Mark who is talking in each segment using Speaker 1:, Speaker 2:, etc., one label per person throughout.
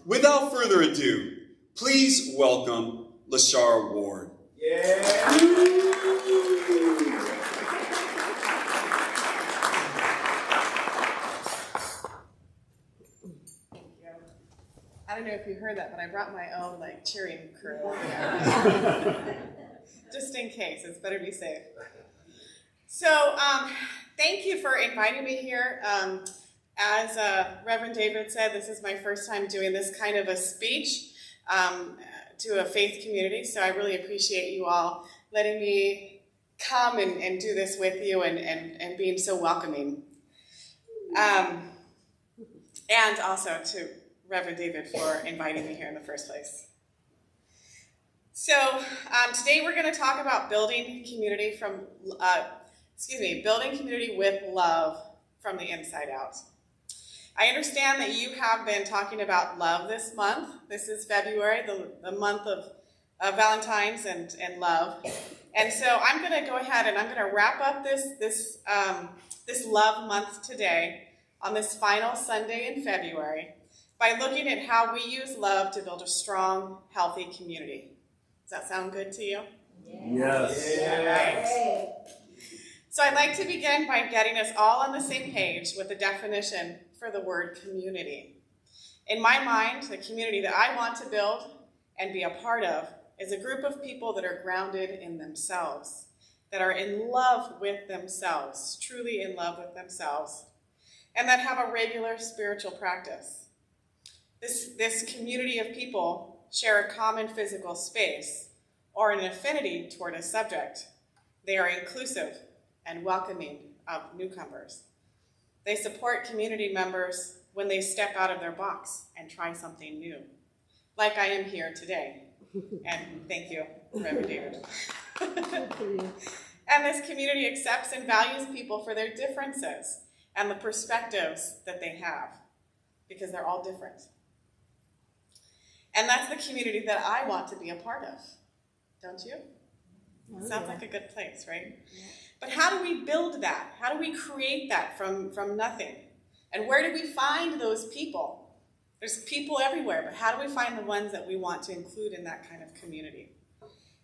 Speaker 1: without further ado, please welcome Leishara Ward.
Speaker 2: I don't know if you heard that, but I brought my own cheering crew. Just in case, it's better to be safe. So, thank you for inviting me here. As Reverend David said, this is my first time doing this kind of a speech to a faith community, so I really appreciate you all letting me come and do this with you and being so welcoming. And also to Reverend David for inviting me here in the first place. So today we're going to talk about building community building community with love from the inside out. I understand that you have been talking about love this month. This is February, the month of Valentine's and love. And so I'm going to go ahead and I'm going to wrap up this love month today on this final Sunday in February by looking at how we use love to build a strong, healthy community. Does that sound good to you?
Speaker 3: Yes.
Speaker 2: Right. So I'd like to begin by getting us all on the same page with the definition for the word community. In my mind, the community that I want to build and be a part of is a group of people that are grounded in themselves, that are in love with themselves, truly in love with themselves, and that have a regular spiritual practice. This community of people share a common physical space or an affinity toward a subject. They are inclusive and welcoming of newcomers. They support community members when they step out of their box and try something new, like I am here today. And thank you, Reverend David. And this community accepts and values people for their differences and the perspectives that they have, because they're all different. And that's the community that I want to be a part of, don't you? Sounds like a good place, right? Yeah. But how do we build that? How do we create that from nothing? And where do we find those people? There's people everywhere, but how do we find the ones that we want to include in that kind of community?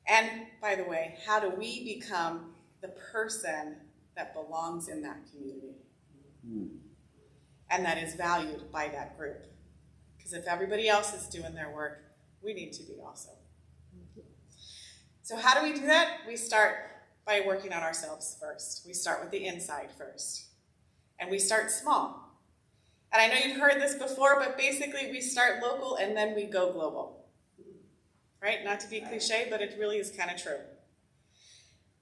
Speaker 2: And, by the way, how do we become the person that belongs in that community? And that is valued by that group. Because if everybody else is doing their work, we need to be also. So how do we do that? We start by working on ourselves first. We start with the inside first. And we start small. And I know you've heard this before, but basically we start local and then we go global. Right? Not to be cliche, but it really is kind of true.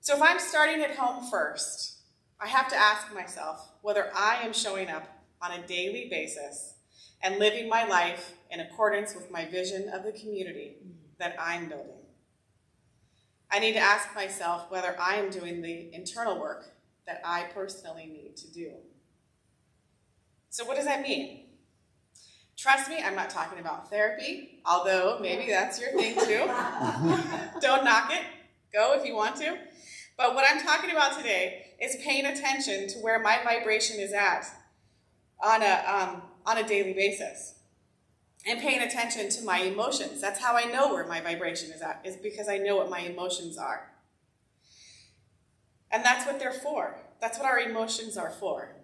Speaker 2: So if I'm starting at home first, I have to ask myself whether I am showing up on a daily basis and living my life in accordance with my vision of the community that I'm building. I need to ask myself whether I am doing the internal work that I personally need to do. So what does that mean? Trust me, I'm not talking about therapy, although maybe that's your thing too. Don't knock it. Go if you want to. But what I'm talking about today is paying attention to where my vibration is at on a daily basis. And paying attention to my emotions. That's how I know where my vibration is at, is because I know what my emotions are. And that's what they're for. That's what our emotions are for.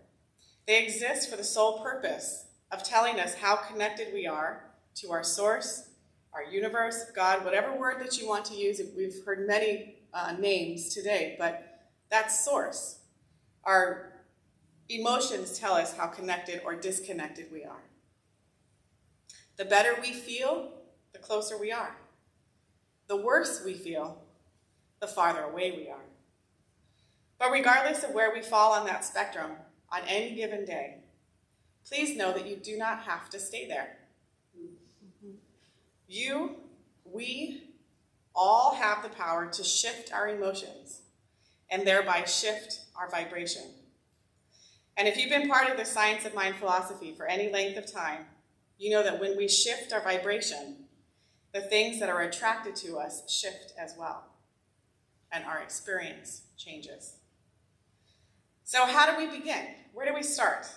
Speaker 2: They exist for the sole purpose of telling us how connected we are to our source, our universe, God, whatever word that you want to use. We've heard many names today, but that's source. Our emotions tell us how connected or disconnected we are. The better we feel, the closer we are. The worse we feel, the farther away we are. But regardless of where we fall on that spectrum, on any given day, please know that you do not have to stay there. We all have the power to shift our emotions and thereby shift our vibration. And if you've been part of the Science of Mind philosophy for any length of time, you know that when we shift our vibration, the things that are attracted to us shift as well, and our experience changes. So how do we begin? Where do we start?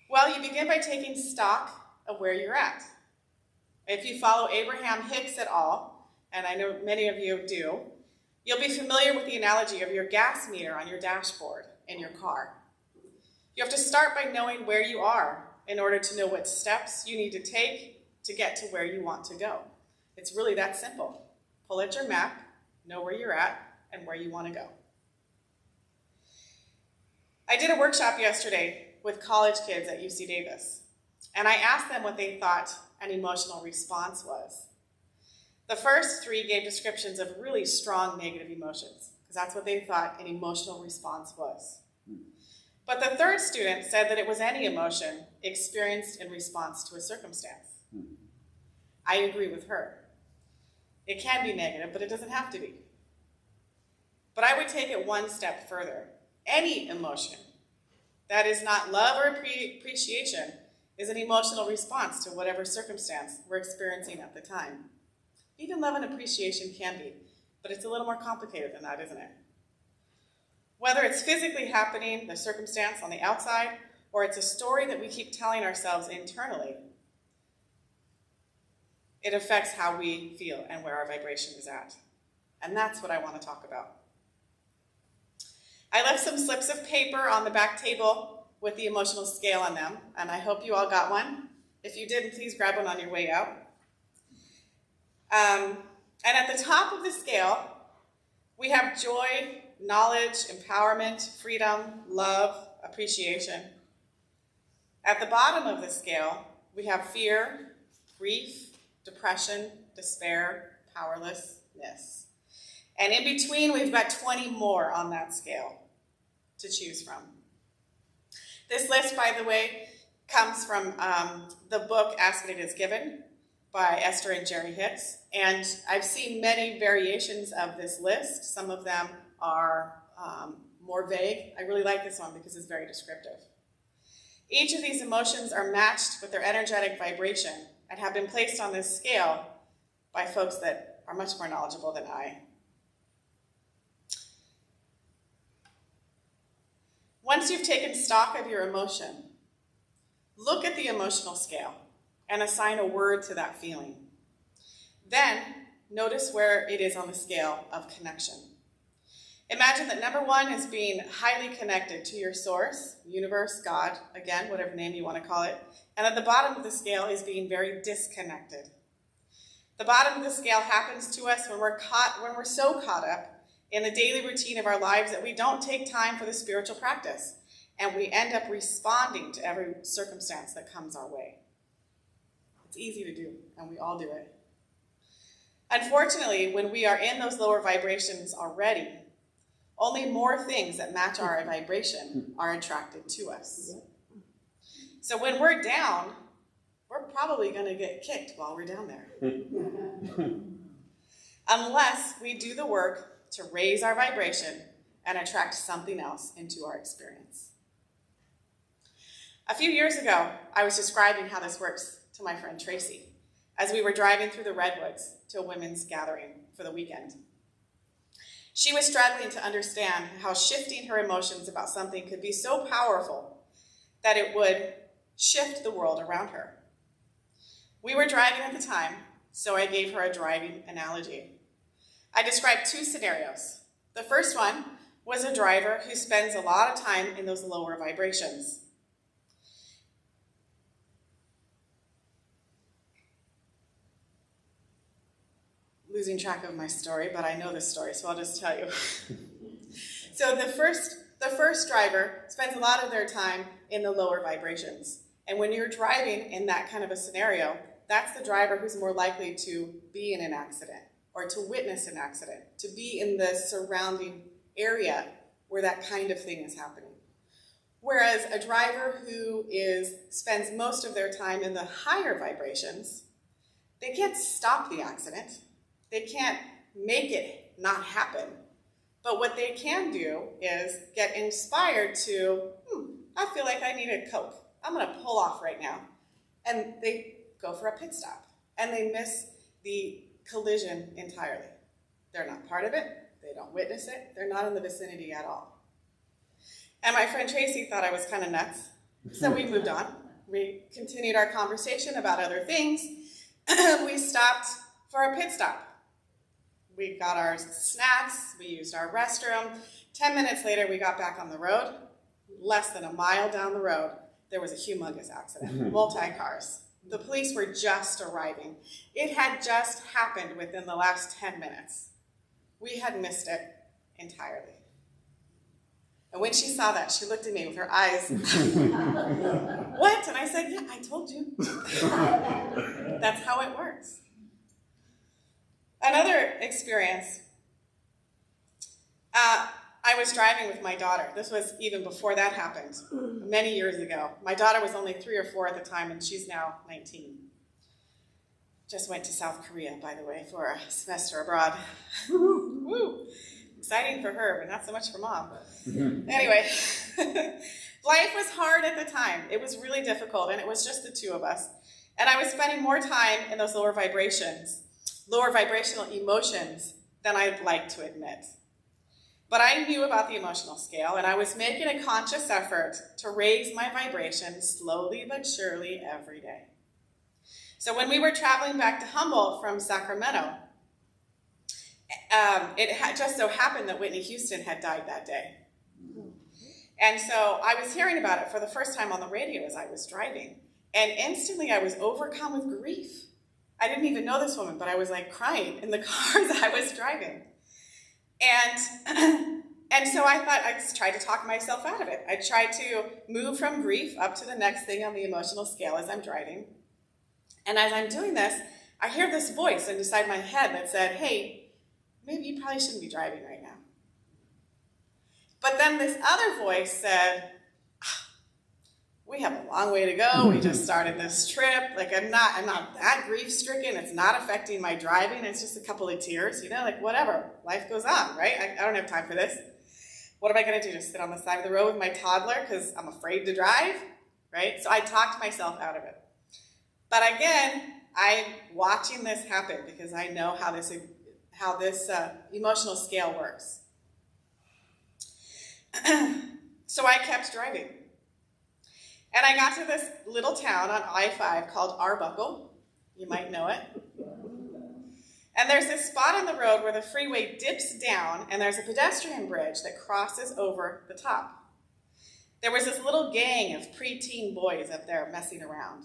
Speaker 2: Well, you begin by taking stock of where you're at. If you follow Abraham-Hicks at all, and I know many of you do, you'll be familiar with the analogy of your gas meter on your dashboard in your car. You have to start by knowing where you are in order to know what steps you need to take to get to where you want to go. It's really that simple. Pull out your map, know where you're at, and where you want to go. I did a workshop yesterday with college kids at UC Davis, and I asked them what they thought an emotional response was. The first three gave descriptions of really strong negative emotions, because that's what they thought an emotional response was. But the third student said that it was any emotion experienced in response to a circumstance. I agree with her. It can be negative, but it doesn't have to be. But I would take it one step further. Any emotion that is not love or appreciation is an emotional response to whatever circumstance we're experiencing at the time. Even love and appreciation can be, but it's a little more complicated than that, isn't it? Whether it's physically happening, the circumstance on the outside, or it's a story that we keep telling ourselves internally, it affects how we feel and where our vibration is at. And that's what I want to talk about. I left some slips of paper on the back table with the emotional scale on them, and I hope you all got one. If you didn't, please grab one on your way out. And at the top of the scale, we have joy, knowledge, empowerment, freedom, love, appreciation. At the bottom of the scale, we have fear, grief, depression, despair, powerlessness. And in between, we've got 20 more on that scale to choose from. This list, by the way, comes from the book Ask It Is Given by Esther and Jerry Hicks. And I've seen many variations of this list. Some of them are more vague. I really like this one because it's very descriptive. Each of these emotions are matched with their energetic vibration and have been placed on this scale by folks that are much more knowledgeable than I. Once you've taken stock of your emotion, look at the emotional scale and assign a word to that feeling. Then, notice where it is on the scale of connection. Imagine that number one is being highly connected to your source, universe, God, again, whatever name you want to call it. And at the bottom of the scale is being very disconnected. The bottom of the scale happens to us when we're so caught up in the daily routine of our lives that we don't take time for the spiritual practice, and we end up responding to every circumstance that comes our way. It's easy to do, and we all do it. Unfortunately, when we are in those lower vibrations already, only more things that match our vibration are attracted to us. So when we're down, we're probably going to get kicked while we're down there. Unless we do the work to raise our vibration and attract something else into our experience. A few years ago, I was describing how this works to my friend Tracy as we were driving through the Redwoods to a women's gathering for the weekend. She was struggling to understand how shifting her emotions about something could be so powerful that it would shift the world around her. We were driving at the time, so I gave her a driving analogy. I described two scenarios. The first one was a driver who spends a lot of time in those lower vibrations. Losing track of my story, but I know this story, so I'll just tell you. So the first driver spends a lot of their time in the lower vibrations. And when you're driving in that kind of a scenario, that's the driver who's more likely to be in an accident or to witness an accident, to be in the surrounding area where that kind of thing is happening. Whereas a driver who spends most of their time in the higher vibrations, they can't stop the accident. They can't make it not happen. But what they can do is get inspired to, I feel like I need a Coke. I'm going to pull off right now. And they go for a pit stop. And they miss the collision entirely. They're not part of it. They don't witness it. They're not in the vicinity at all. And my friend Tracy thought I was kind of nuts. So we moved on. We continued our conversation about other things. We stopped for a pit stop. We got our snacks, we used our restroom. 10 minutes later, we got back on the road. Less than a mile down the road, there was a humongous accident, multi-cars. The police were just arriving. It had just happened within the last 10 minutes. We had missed it entirely. And when she saw that, she looked at me with her eyes. What? And I said, yeah, I told you. That's how it works. Another experience, I was driving with my daughter. This was even before that happened, many years ago. My daughter was only 3 or 4 at the time, and she's now 19. Just went to South Korea, by the way, for a semester abroad. Woo! Exciting for her, but not so much for mom. Anyway, life was hard at the time. It was really difficult, and it was just the two of us. And I was spending more time in those lower vibrational emotions than I'd like to admit. But I knew about the emotional scale, and I was making a conscious effort to raise my vibration slowly but surely every day. So when we were traveling back to Humboldt from Sacramento, it had just so happened that Whitney Houston had died that day. And so I was hearing about it for the first time on the radio as I was driving. And instantly I was overcome with grief. I didn't even know this woman, but I was like crying in the car as I was driving. And so I thought, I just tried to talk myself out of it. I tried to move from grief up to the next thing on the emotional scale as I'm driving. And as I'm doing this, I hear this voice inside my head that said, hey, maybe you probably shouldn't be driving right now. But then this other voice said, we have a long way to go. We just started this trip. Like, I'm not that grief-stricken. It's not affecting my driving. It's just a couple of tears, like whatever. Life goes on, right? I don't have time for this. What am I going to do? Just sit on the side of the road with my toddler because I'm afraid to drive, right? So I talked myself out of it. But again, I'm watching this happen because I know how this emotional scale works. So I kept driving. And I got to this little town on I-5 called Arbuckle. You might know it. And there's this spot on the road where the freeway dips down, and there's a pedestrian bridge that crosses over the top. There was this little gang of preteen boys up there messing around.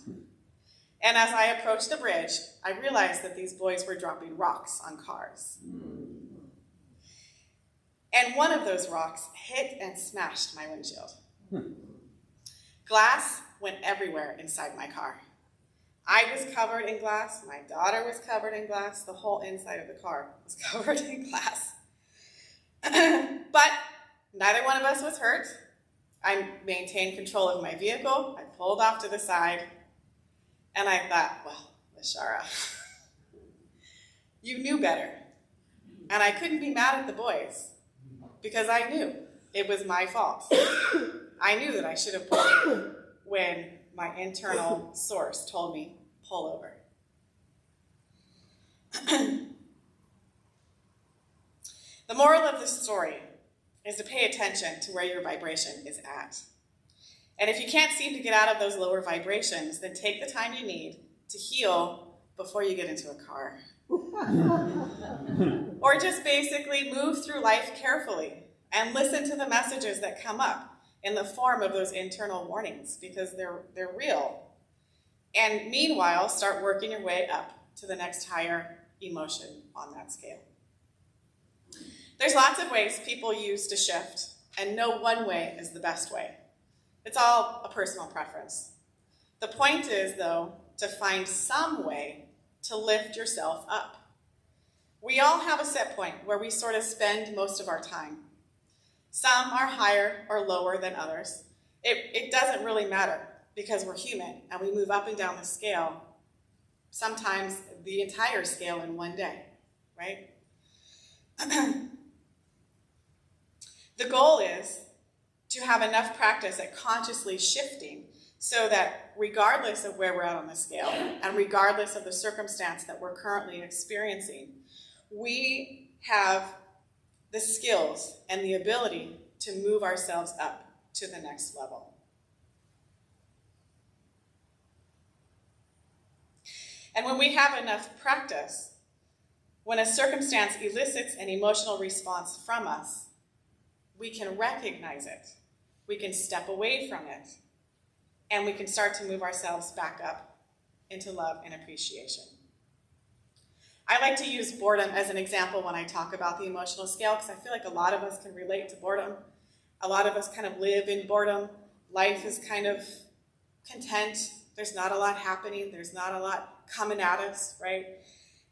Speaker 2: And as I approached the bridge, I realized that these boys were dropping rocks on cars. And one of those rocks hit and smashed my windshield. Glass went everywhere inside my car. I was covered in glass. My daughter was covered in glass. The whole inside of the car was covered in glass. But neither one of us was hurt. I maintained control of my vehicle. I pulled off to the side. And I thought, well, Leishara, you knew better. And I couldn't be mad at the boys because I knew it was my fault. I knew that I should have pulled over when my internal source told me, pull over. The moral of this story is to pay attention to where your vibration is at. And if you can't seem to get out of those lower vibrations, then take the time you need to heal before you get into a car. Or just basically move through life carefully and listen to the messages that come up in the form of those internal warnings, because they're real. And meanwhile, start working your way up to the next higher emotion on that scale. There's lots of ways people use to shift, and no one way is the best way. It's all a personal preference. The point is, though, to find some way to lift yourself up. We all have a set point where we sort of spend most of our time. Some are higher or lower than others. It doesn't really matter because we're human and we move up and down the scale, sometimes the entire scale in one day, right? The goal is to have enough practice at consciously shifting so that regardless of where we're at on the scale and regardless of the circumstance that we're currently experiencing, we have the skills and the ability to move ourselves up to the next level. And when we have enough practice, when a circumstance elicits an emotional response from us, we can recognize it. We can step away from it. And we can start to move ourselves back up into love and appreciation. I like to use boredom as an example when I talk about the emotional scale, because I feel like a lot of us can relate to boredom. A lot of us kind of live in boredom. Life is kind of content. There's not a lot happening. There's not a lot coming at us, right?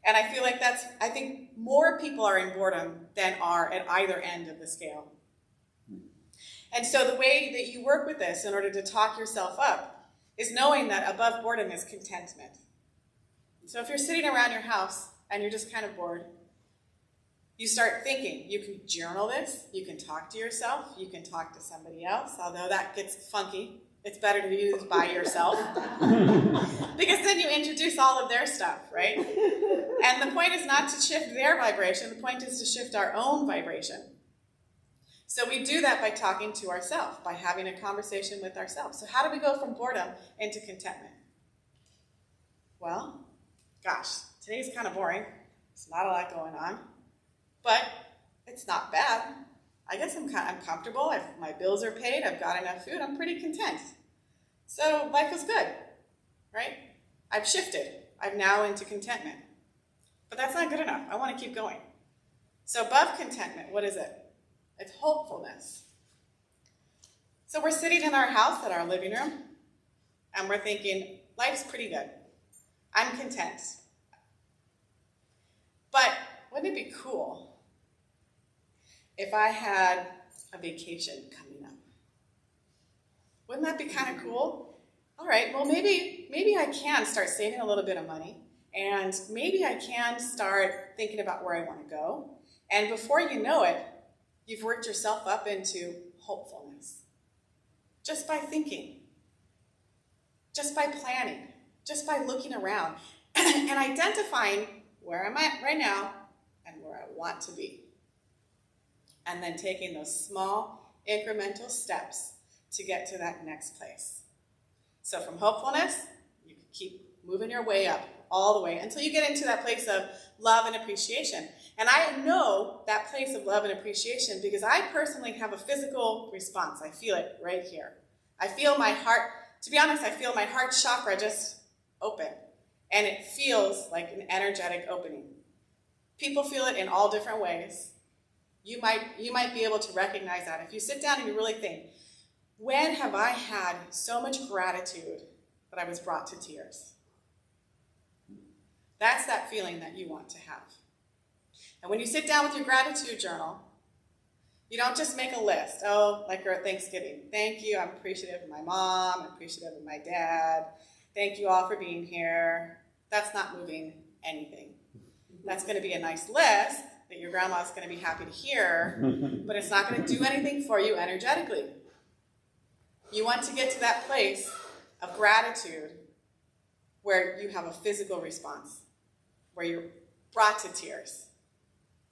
Speaker 2: And I feel like I think more people are in boredom than are at either end of the scale. And so the way that you work with this in order to talk yourself up is knowing that above boredom is contentment. So if you're sitting around your house and you're just kind of bored, you start thinking. You can journal this, you can talk to yourself, you can talk to somebody else, although that gets funky. It's better to use by yourself. Because then you introduce all of their stuff, right? And the point is not to shift their vibration, the point is to shift our own vibration. So we do that by talking to ourselves, by having a conversation with ourselves. So how do we go from boredom into contentment? Well, gosh, today's kind of boring. There's not a lot going on. But it's not bad. I guess I'm comfortable. My bills are paid. I've got enough food. I'm pretty content. So life is good, right? I've shifted. I'm now into contentment. But that's not good enough. I want to keep going. So above contentment, what is it? It's hopefulness. So we're sitting in our house at our living room, and we're thinking, life's pretty good. I'm content. But wouldn't it be cool if I had a vacation coming up? Wouldn't that be kind of cool? All right, well, maybe I can start saving a little bit of money, and maybe I can start thinking about where I want to go. And before you know it, you've worked yourself up into hopefulness. Just by thinking, just by planning, just by looking around and identifying where I'm at right now and where I want to be. And then taking those small incremental steps to get to that next place. So from hopefulness, you can keep moving your way up all the way until you get into that place of love and appreciation. And I know that place of love and appreciation because I personally have a physical response. I feel it right here. I feel my heart, to be honest, I feel my heart chakra just open. And it feels like an energetic opening. People feel it in all different ways. You might be able to recognize that. If you sit down and you really think, when have I had so much gratitude that I was brought to tears? That's that feeling that you want to have. And when you sit down with your gratitude journal, you don't just make a list. Oh, like you're at Thanksgiving. Thank you, I'm appreciative of my mom, I'm appreciative of my dad. Thank you all for being here. That's not moving anything. That's going to be a nice list that your grandma's going to be happy to hear, but it's not going to do anything for you energetically. You want to get to that place of gratitude where you have a physical response, where you're brought to tears.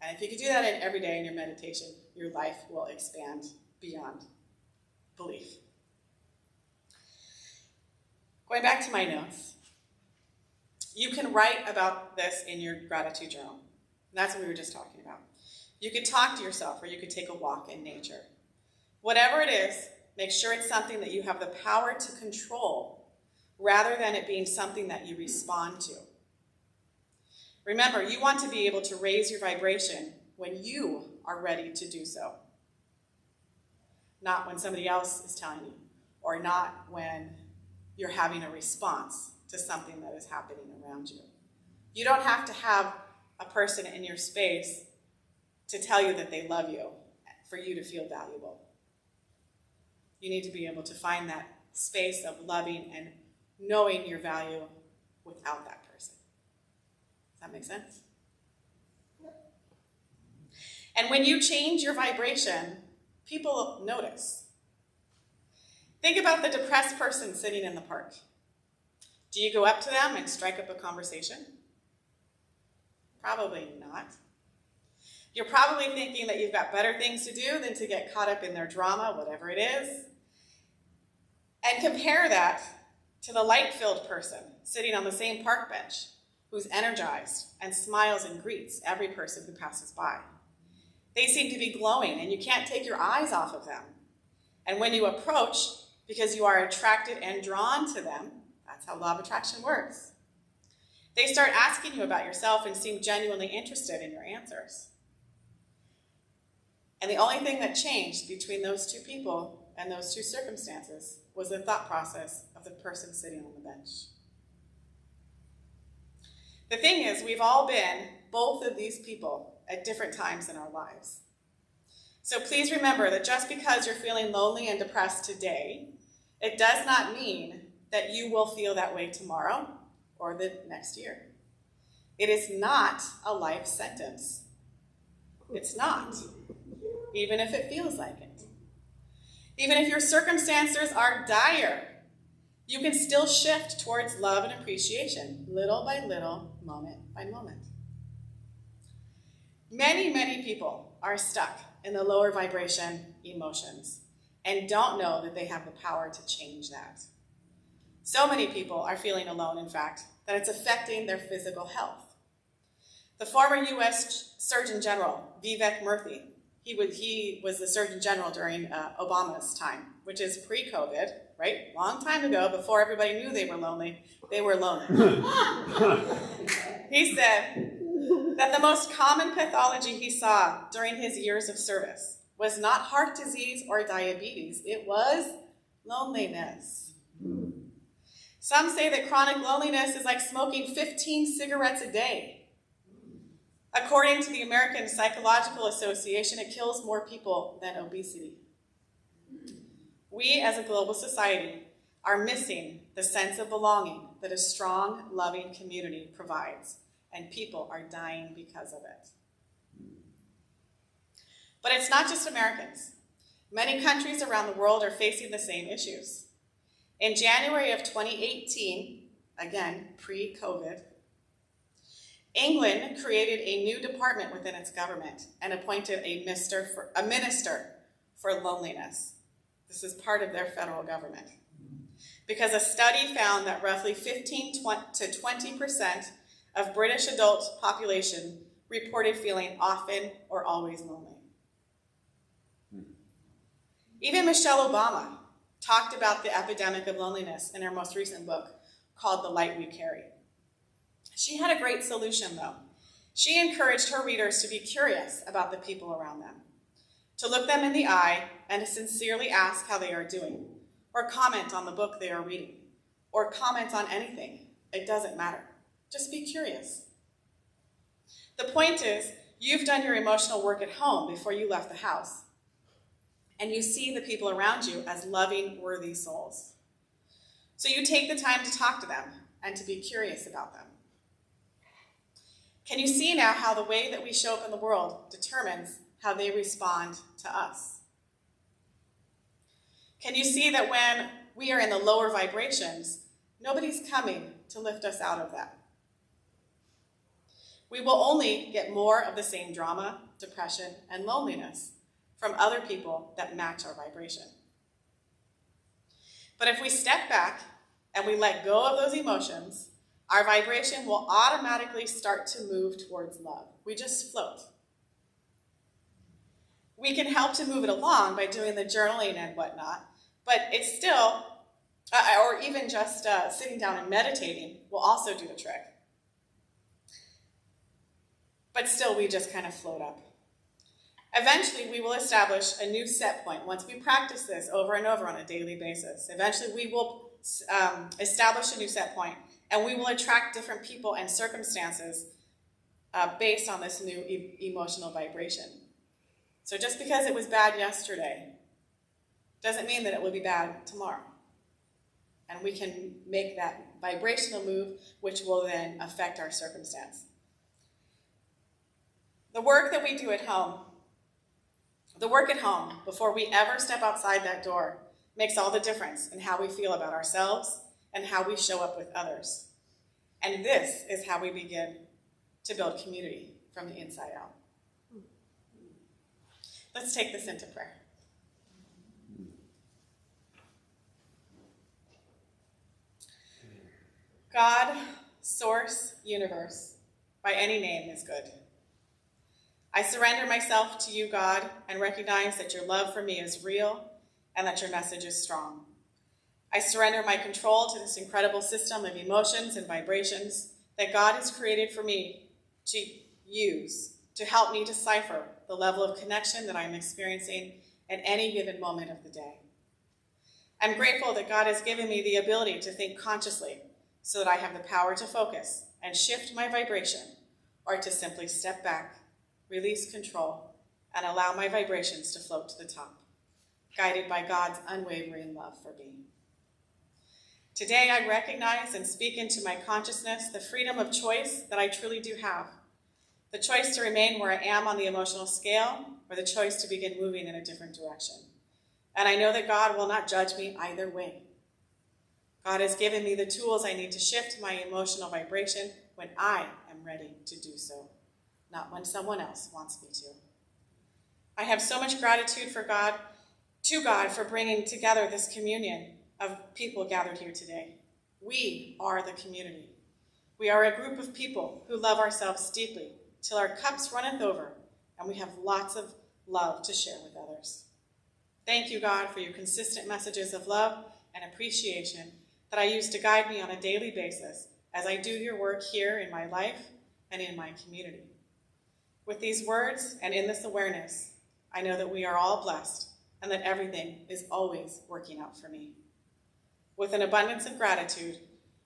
Speaker 2: And if you could do that every day in your meditation, your life will expand beyond belief. Going back to my notes, you can write about this in your gratitude journal. And that's what we were just talking about. You could talk to yourself, or you could take a walk in nature. Whatever it is, make sure it's something that you have the power to control, rather than it being something that you respond to. Remember, you want to be able to raise your vibration when you are ready to do so. Not when somebody else is telling you, or not when you're having a response to something that is happening around you. You don't have to have a person in your space to tell you that they love you for you to feel valuable. You need to be able to find that space of loving and knowing your value without that person. Does that make sense? And when you change your vibration, people notice. Think about the depressed person sitting in the park. Do you go up to them and strike up a conversation? Probably not. You're probably thinking that you've got better things to do than to get caught up in their drama, whatever it is. And compare that to the light-filled person sitting on the same park bench. who's energized and smiles and greets every person who passes by. They seem to be glowing, and you can't take your eyes off of them. And when you approach, because you are attracted and drawn to them, that's how law of attraction works. They start asking you about yourself and seem genuinely interested in your answers. And the only thing that changed between those two people and those two circumstances was the thought process of the person sitting on the bench. The thing is, we've all been both of these people at different times in our lives. So please remember that just because you're feeling lonely and depressed today, it does not mean that you will feel that way tomorrow or the next year. It is not a life sentence. It's not, even if it feels like it. Even if your circumstances are dire, you can still shift towards love and appreciation, little by little, moment by moment. Many, many people are stuck in the lower vibration emotions and don't know that they have the power to change that. So many people are feeling alone, in fact, that it's affecting their physical health. The former U.S. Surgeon General, Vivek Murthy, he was the Surgeon General during Obama's time, which is pre-COVID, right? Long time ago, before everybody knew they were lonely. He said that the most common pathology he saw during his years of service was not heart disease or diabetes. It was loneliness. Some say that chronic loneliness is like smoking 15 cigarettes a day. According to the American Psychological Association, it kills more people than obesity. We as a global society are missing the sense of belonging that a strong, loving community provides, and people are dying because of it. But it's not just Americans. Many countries around the world are facing the same issues. In January of 2018, again, pre-COVID, England created a new department within its government and appointed a minister for loneliness. This is part of their federal government. Because a study found that roughly 15 to 20% of British adult population reported feeling often or always lonely. Even Michelle Obama talked about the epidemic of loneliness in her most recent book called The Light We Carry. She had a great solution, though. She encouraged her readers to be curious about the people around them, to look them in the eye and to sincerely ask how they are doing, or comment on the book they are reading, or comment on anything. It doesn't matter. Just be curious. The point is, you've done your emotional work at home before you left the house, and you see the people around you as loving, worthy souls. So you take the time to talk to them and to be curious about them. Can you see now how the way that we show up in the world determines how they respond to us? Can you see that when we are in the lower vibrations, nobody's coming to lift us out of that? We will only get more of the same drama, depression, and loneliness from other people that match our vibration. But if we step back and we let go of those emotions, our vibration will automatically start to move towards love. We just float. We can help to move it along by doing the journaling and whatnot, but it's still, or even just sitting down and meditating will also do the trick. But still, we just kind of float up. Eventually, we will establish a new set point. Once we practice this over and over on a daily basis, eventually we will establish a new set point, and we will attract different people and circumstances based on this new emotional vibration. So just because it was bad yesterday doesn't mean that it will be bad tomorrow. And we can make that vibrational move, which will then affect our circumstance. The work that we do at home, the work at home, before we ever step outside that door, makes all the difference in how we feel about ourselves and how we show up with others. And this is how we begin to build community from the inside out. Let's take this into prayer. God, source, universe, by any name is good. I surrender myself to you, God, and recognize that your love for me is real and that your message is strong. I surrender my control to this incredible system of emotions and vibrations that God has created for me to use to help me decipher the level of connection that I'm experiencing at any given moment of the day. I'm grateful that God has given me the ability to think consciously so that I have the power to focus and shift my vibration, or to simply step back, release control, and allow my vibrations to float to the top, guided by God's unwavering love for me. Today, I recognize and speak into my consciousness the freedom of choice that I truly do have. The choice to remain where I am on the emotional scale, or the choice to begin moving in a different direction. And I know that God will not judge me either way. God has given me the tools I need to shift my emotional vibration when I am ready to do so, not when someone else wants me to. I have so much gratitude to God for bringing together this communion of people gathered here today. We are the community. We are a group of people who love ourselves deeply till our cups runneth over and we have lots of love to share with others. Thank you, God, for your consistent messages of love and appreciation that I use to guide me on a daily basis as I do your work here in my life and in my community. With these words and in this awareness, I know that we are all blessed and that everything is always working out for me. With an abundance of gratitude,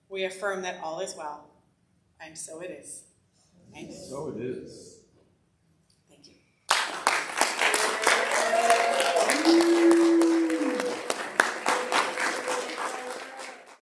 Speaker 2: we affirm that all is well, and so it is. Amen.
Speaker 3: So it is.
Speaker 2: Thank you.